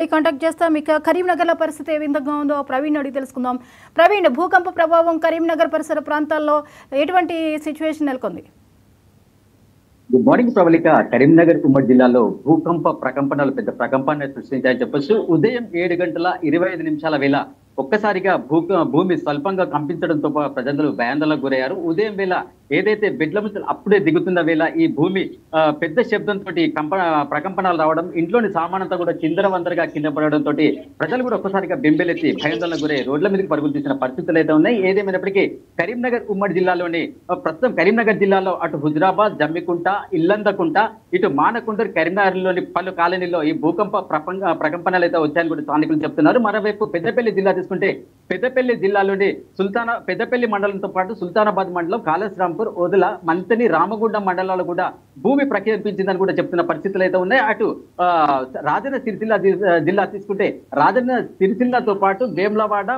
Contact చేస్తాం. ఇక కరీంనగర్ల పరిస్థితి ఏ విధంగా ఉందో ప్రవీణ్ అడిగి తెలుసుకుందాం. ప్రవీణ్, భూకంప ప్రభావం కరీంనగర్ పరిసర ప్రాంతాల్లో ఎటువంటి సిచ్యువేషన్ నెలకొంది? Good morning Pravalika. కరీంనగర్ ఉమ్మడి జిల్లాలో భూకంప ప్రకంపనలు పెద్ద ప్రకంపాన్ని సృష్టించాయని చెప్పొచ్చు. ఉదయం 7:25 వేళ ఒక్కసారిగా భూమి స్వల్పంగా కంపించడంతో ప్రజలు భయాందోళనకు గురయ్యారు. ఉదయం వేళ ఏదైతే బెడ్ల నుంచి అప్పుడే దిగుతున్న వేళ ఈ భూమి పెద్ద శబ్దంతో ప్రకంపనలు రావడం, ఇంట్లోని సామానంతా కూడా చిందరవందరగా కింద పడడంతో ప్రజలు కూడా ఒక్కసారిగా బెంబెలెత్తి భయాందోళనకు గురై రోడ్ల మీదకి పరుగులు తీసిన పరిస్థితులు అయితే ఉన్నాయి. ఏదేమైనప్పటికీ కరీంనగర్ ఉమ్మడి జిల్లాలోని ప్రస్తుతం కరీంనగర్ జిల్లాలో అటు హుజురాబాద్, జమ్మికుంట, ఇల్లందకుంట, ఇటు మానకొండూరు, కరీంనగర్లోని పలు కాలనీలో ఈ భూకంప ప్రకంపనలు అయితే వచ్చాయని కూడా స్థానికులు చెప్తున్నారు. మరోవైపు పెద్దపల్లి జిల్లా తీసుకుంటే పెద్దపల్లి జిల్లాలోని పెద్దపల్లి మండలంతో పాటు సుల్తానాబాద్ మండలం, కాళేశ్వరంపూర్, ఓదెల, మంతని, రామగుండం మండలాలు కూడా భూమి ప్రకంపించిందని కూడా చెప్తున్న పరిస్థితులు అయితే ఉన్నాయి. అటు రాజన్న సిరిసిల్ల జిల్లా తీసుకుంటే రాజన్న సిరిసిల్లతో పాటు వేములవాడ,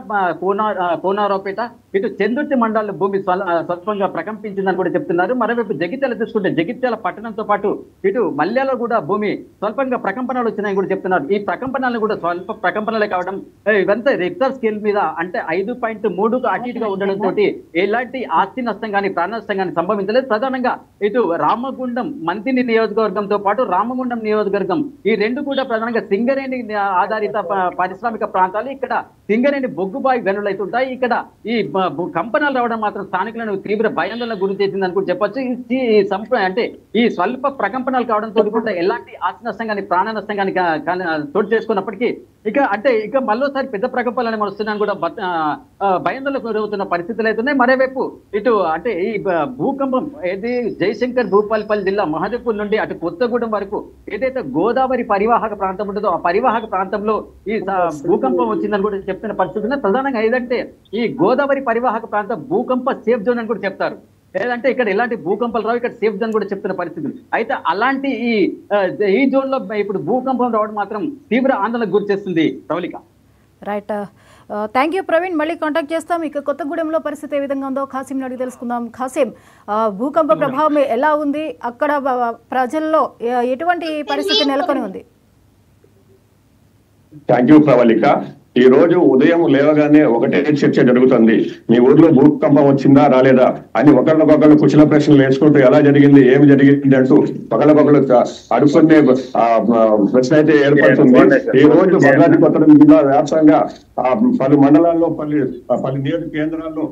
కోనారావుపేట, ఇటు చందుర్తి మండలాల భూమి స్వల్పంగా ప్రకంపించిందని కూడా చెప్తున్నారు. మరోవైపు జగిత్యాల తీసుకుంటే జగిత్యాల పట్టణంతో పాటు ఇటు మల్యాలో కూడా భూమి స్వల్పంగా ప్రకంపనలు వచ్చినాయని కూడా చెప్తున్నారు. ఈ ప్రకంపనలు కూడా స్వల్ప ప్రకంపనలే కావడం, ఇవంతా రిక్టర్ స్కేల్ మీద అంటే 5.3కు అటు ఇటుగా ఉండడంతో ఎలాంటి ఆస్తి నష్టం కానీ ప్రాణ నష్టం కానీ సంభవించలేదు. ప్రధానంగా ఇటు రామగుండం మంతిని నియోజకవర్గంతో పాటు రామగుండం నియోజకవర్గం ఈ రెండు కూడా ప్రధానంగా సింగరేణి ఆధారిత పారిశ్రామిక ప్రాంతాలు. ఇక్కడ సింగరేణి బొగ్గుబాయి గనులు అయితే ఉంటాయి. ఇక్కడ ఈ కంపనాలు రావడం మాత్రం స్థానికులను తీవ్ర భయాందోళనకు గురి చేసిందని కూడా చెప్పొచ్చు. అంటే ఈ స్వల్ప ప్రకంపనలు కావడంతో కూడా ఎలాంటి ఆస్తి నష్టం కానీ ప్రాణ నష్టం కానీ చోటు చేసుకున్నప్పటికీ ఇక మళ్ళీసారి పెద్ద ప్రకంపనలు మనం వస్తున్నాయని కూడా భయాందోళనకు గురవుతున్న పరిస్థితులు అయితే ఉన్నాయి. మరోవైపు ఇటు అంటే ఈ భూకంపం ఏది జయశంకర్ భూపాలపల్లి జిల్లా మహదేపూర్ నుండి అటు కొత్తగూడెం వరకు ఏదైతే గోదావరి పరివాహక ప్రాంతం ఉంటుందో ఆ పరివాహక ప్రాంతంలో ఈ భూకంపం వచ్చిందని కూడా చెప్తున్న పరిస్థితి ఉన్నాయి. ప్రధానంగా ఏదంటే ఈ గోదావరి పరివాహక ప్రాంతం భూకంప సేఫ్ జోన్ అని కూడా చెప్తారు. ఏదంటే ఇక్కడ ఎలాంటి భూకంపాలు రావు, ఇక్కడ సేఫ్ జోన్ కూడా చెప్తున్న పరిస్థితులు. అయితే అలాంటి ఈ జోన్ లో ఇప్పుడు భూకంపం రావడం మాత్రం తీవ్ర ఆందోళనకు గురి చేస్తుంది Pravalika. Right, thank you Praveen. మళ్ళీ కాంటాక్ట్ చేస్తాం. ఇక కొత్తగూడెంలో పరిస్థితి ఏ విధంగా ఉందో ఖాసిం అడిగి తెలుసుకుందాం. ఖాసిం, భూకంప ప్రభావం ఎలా ఉంది? అక్కడ ప్రజల్లో ఎటువంటి పరిస్థితి నెలకొని ఉంది? Thank you Pravalika. ఈ రోజు ఉదయం లేవగానే ఒకటే చర్చ జరుగుతుంది. మీ ఊర్లో భూకంపం వచ్చిందా రాలేదా అని ఒకరినొకరు కుశల ప్రశ్నలు వేసుకుంటూ ఎలా జరిగింది, ఏమి జరిగింది అంటూ ఒకరినొకరు అడుక్కునే ప్రశ్న అయితే ఏర్పడుతుంది. ఈ రోజు భద్రాద్రి కొత్తగూడెం జిల్లా వ్యాప్తంగా పలు మండలాల్లో పలు నియోజక కేంద్రాల్లో